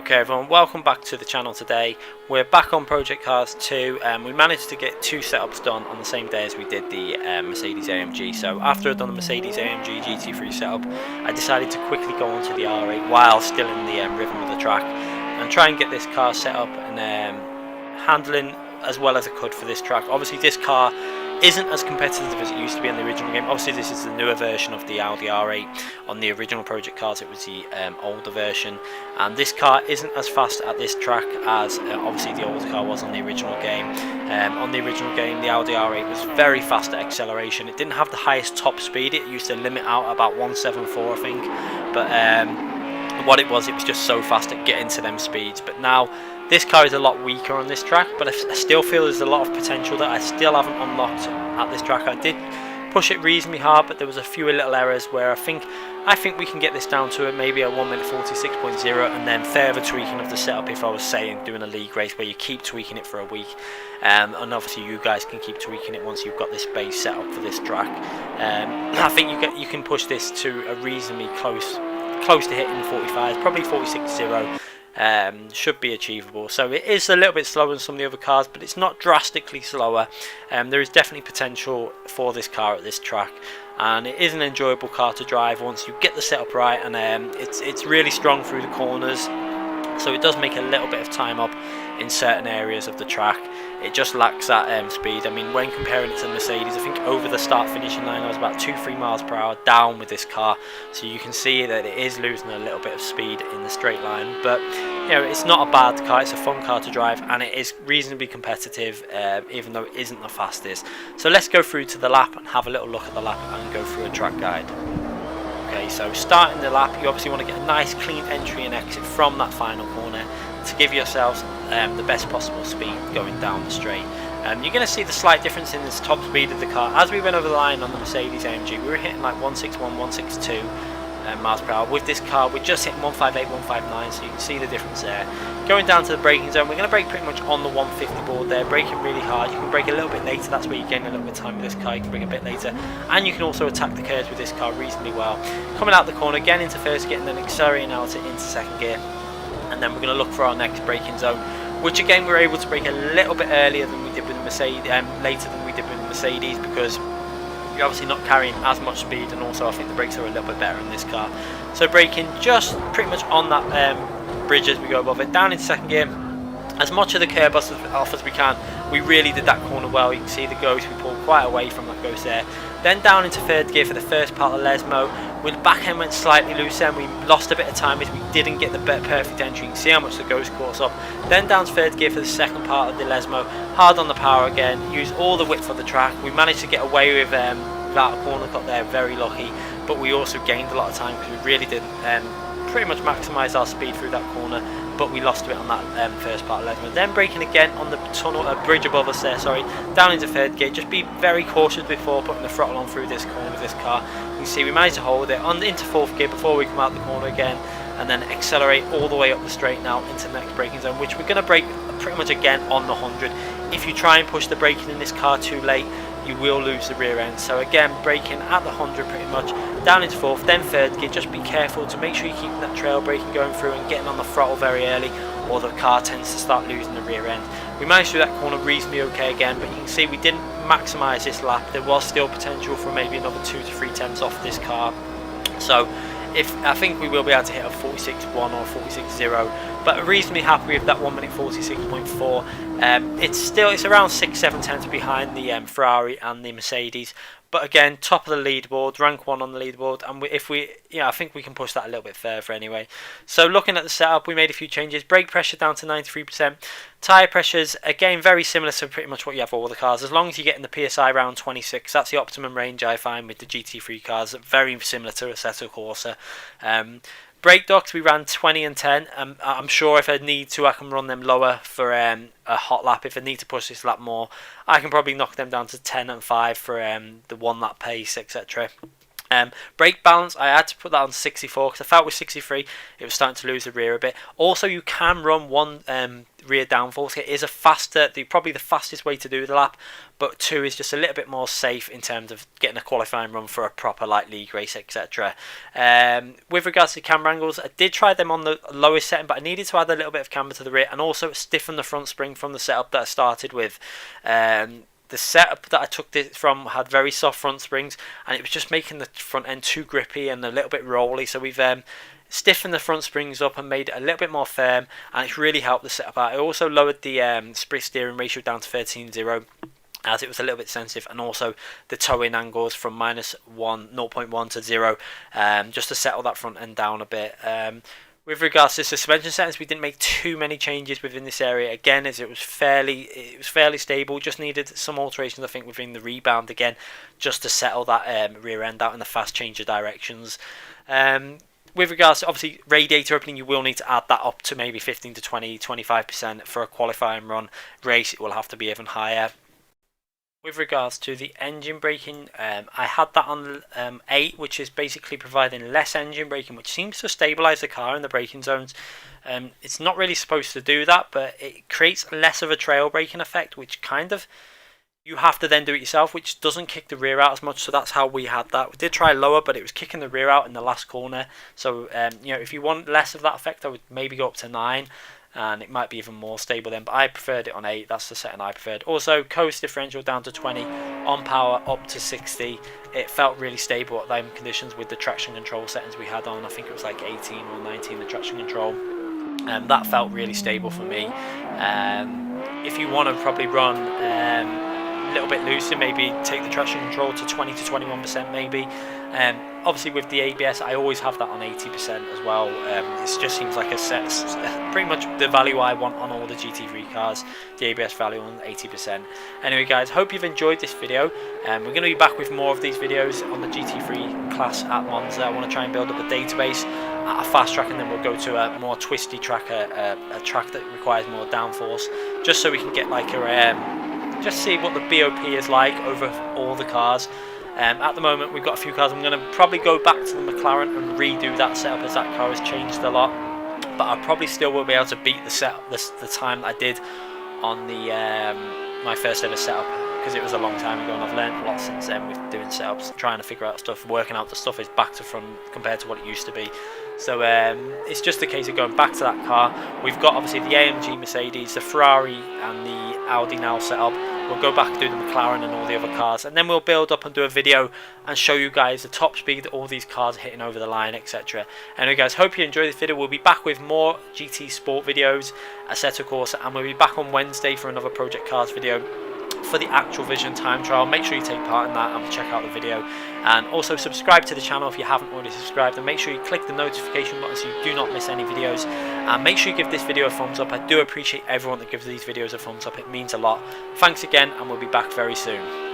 Okay everyone, welcome back to the channel today. We're back on Projectc 2 and we managed to get two setups done on the same day as we did the Mercedes AMG. So after I'd done the Mercedes AMG GT3 setup, I decided to quickly go onto the R8 while still in the rhythm of the track and try and get this car set up and handling as well as I could for this track. Obviously this car isn't as competitive as it used to be in the original game. Obviously this is the newer version of the Audi R8. On the original Project cars it was the older version, and this car isn't as fast at this track as obviously the older car was on the original game. On the original game the Audi R8 was very fast at acceleration. It didn't have the highest top speed, it used to limit out about 174 I think, but what it was just so fast at getting to them speeds. But now this car is a lot weaker on this track, but I still feel there's a lot of potential that I still haven't unlocked at this track. I did push it reasonably hard, but there was a few little errors where I think we can get this down to maybe a 1 minute 46.0 and then further tweaking of the setup if I was saying doing a league race where you keep tweaking it for a week. And obviously you guys can keep tweaking it once you've got this base set up for this track. I think you can push this to a reasonably close to hitting 45, probably 46.0. Should be achievable. So it is a little bit slower than some of the other cars, but it's not drastically slower. There is definitely potential for this car at this track, and it is an enjoyable car to drive once you get the setup right, and it's really strong through the corners, so it does make a little bit of time up in certain areas of the track. It just lacks that speed. I mean, when comparing it to the Mercedes, I think over the start finishing line I was about 2-3 miles per hour down with this car, so you can see that it is losing a little bit of speed in the straight line. But you know, it's not a bad car, it's a fun car to drive, and it is reasonably competitive, even though it isn't the fastest. So let's go through to the lap and have a little look at the lap and go through a track guide. Okay, so starting the lap, you obviously want to get a nice clean entry and exit from that final corner to give yourselves the best possible speed going down the straight. You're going to see the slight difference in this top speed of the car. As we went over the line on the Mercedes AMG, we were hitting like 161, 162 miles per hour. With this car we're just hitting 158, 159, so you can see the difference there. Going down to the braking zone, we're going to brake pretty much on the 150 board there, braking really hard. You can brake a little bit later, that's where you gain a little bit of time with this car. You can brake a bit later, and you can also attack the curves with this car reasonably well. Coming out the corner again into first gear and then accelerating out into second gear, and then we're going to look for our next braking zone, which again we were able to brake a little bit earlier than we did with the Mercedes, later than we did with the Mercedes, because you're obviously not carrying as much speed, and also I think the brakes are a little bit better in this car. So braking just pretty much on that bridge as we go above it, down into second gear, as much of the curb off as we can. We really did that corner well. You can see the ghost, we pulled quite away from that ghost there. Then down into third gear for the first part of Lesmo. With the back end went slightly loose and we lost a bit of time as we didn't get the perfect entry. You can see how much the ghost caught us up. Then down to third gear for the second part of the Lesmo. Hard on the power again, use all the width of the track. We managed to get away with that corner cut there, very lucky. But we also gained a lot of time because we really did pretty much maximise our speed through that corner. But we lost a bit on that first part of Lesmo. Then braking again on the tunnel, bridge above us there, sorry, down into third gear. Just be very cautious before putting the throttle on through this corner with this car. You can see we managed to hold it on into fourth gear before we come out the corner again, and then accelerate all the way up the straight now into the next braking zone, which we're going to brake pretty much again on the 100. If you try and push the braking in this car too late, you will lose the rear end. So again, braking at the 100 pretty much, down into fourth, then third gear. Just be careful to make sure you're keeping that trail braking going through and getting on the throttle very early, or the car tends to start losing the rear end. We managed to do that corner reasonably okay again, but you can see we didn't maximise this lap. There was still potential for maybe another 2 to 3 tenths off this car. So I think we will be able to hit a 46.1 or 46.0, but reasonably happy with that 1 minute 46.4. It's around 6-7 tenths behind the Ferrari and the Mercedes, but again top of the leaderboard, rank 1 on the leaderboard, and I think we can push that a little bit further anyway. So looking at the setup, we made a few changes. Brake pressure down to 93%. Tyre pressures again very similar to pretty much what you have for all the cars, as long as you get in the PSI around 26. That's the optimum range I find with the GT3 cars, very similar to Assetto Corsa. Brake ducts we ran 20 and 10. I'm sure if I need to I can run them lower for a hot lap. If I need to push this lap more, I can probably knock them down to 10 and 5 for the 1 lap pace, etc. Brake balance, I had to put that on 64 because I felt with 63 it was starting to lose the rear a bit. Also, you can run one rear downforce. It is a faster, probably the fastest way to do the lap, but 2 is just a little bit more safe in terms of getting a qualifying run for a proper like league race, etc. With regards to camber angles, I did try them on the lowest setting, but I needed to add a little bit of camber to the rear and also stiffen the front spring from the setup that I started with. The setup that I took this from had very soft front springs, and it was just making the front end too grippy and a little bit rolly. So we've stiffened the front springs up and made it a little bit more firm, and it's really helped the setup out. I also lowered the split steering ratio down to 13.0 as it was a little bit sensitive, and also the toe-in angles from -0.1 to 0, just to settle that front end down a bit. With regards to suspension settings, we didn't make too many changes within this area. Again, as it was fairly stable. Just needed some alterations, I think, within the rebound again, just to settle that rear end out in the fast change of directions. With regards to obviously radiator opening, you will need to add that up to maybe 15 to 20, 25% for a qualifying run race. It will have to be even higher. With regards to the engine braking, I had that on 8, which is basically providing less engine braking, which seems to stabilise the car in the braking zones. It's not really supposed to do that, but it creates less of a trail braking effect, which kind of you have to then do it yourself, which doesn't kick the rear out as much. So that's how we had that. We did try lower, but it was kicking the rear out in the last corner. So if you want less of that effect, I would maybe go up to 9. And it might be even more stable then, but I preferred it on 8. That's the setting I preferred. Also, coast differential down to 20, on power up to 60. It felt really stable at them conditions with the traction control settings we had on. I think it was like 18 or 19, the traction control. That felt really stable for me. If you want to probably run a little bit looser, maybe take the traction control to 20 to 21% maybe. Obviously with the ABS, I always have that on 80% as well. It just seems like pretty much the value I want on all the GT3 cars, the ABS value on 80%. Anyway guys, hope you've enjoyed this video. We're going to be back with more of these videos on the GT3 class at Monza. I want to try and build up a database at a fast track, and then we'll go to a more twisty track, a track that requires more downforce, just so we can get like just see what the BOP is like over all the cars. At the moment we've got a few cars. I'm going to probably go back to the McLaren and redo that setup, as that car has changed a lot, but I probably still will be able to beat the setup, the time that I did on the my first ever setup, because it was a long time ago, and I've learned a lot since then with doing setups, trying to figure out stuff, working out the stuff is back to front compared to what it used to be. So it's just a case of going back to that car. We've got obviously the AMG Mercedes, the Ferrari and the Audi now set up. We'll go back and do the McLaren and all the other cars, and then we'll build up and do a video and show you guys the top speed that all these cars are hitting over the line, etc. Anyway guys, hope you enjoyed this video. We'll be back with more GT Sport videos, Assetto Corsa, and we'll be back on Wednesday for another Project Cars video for the actual Vision time trial. Make sure you take part in that and check out the video, and also subscribe to the channel if you haven't already subscribed, and make sure you click the notification button so you do not miss any videos, and make sure you give this video a thumbs up. I do appreciate everyone that gives these videos a thumbs up. It means a lot. Thanks again, and we'll be back very soon.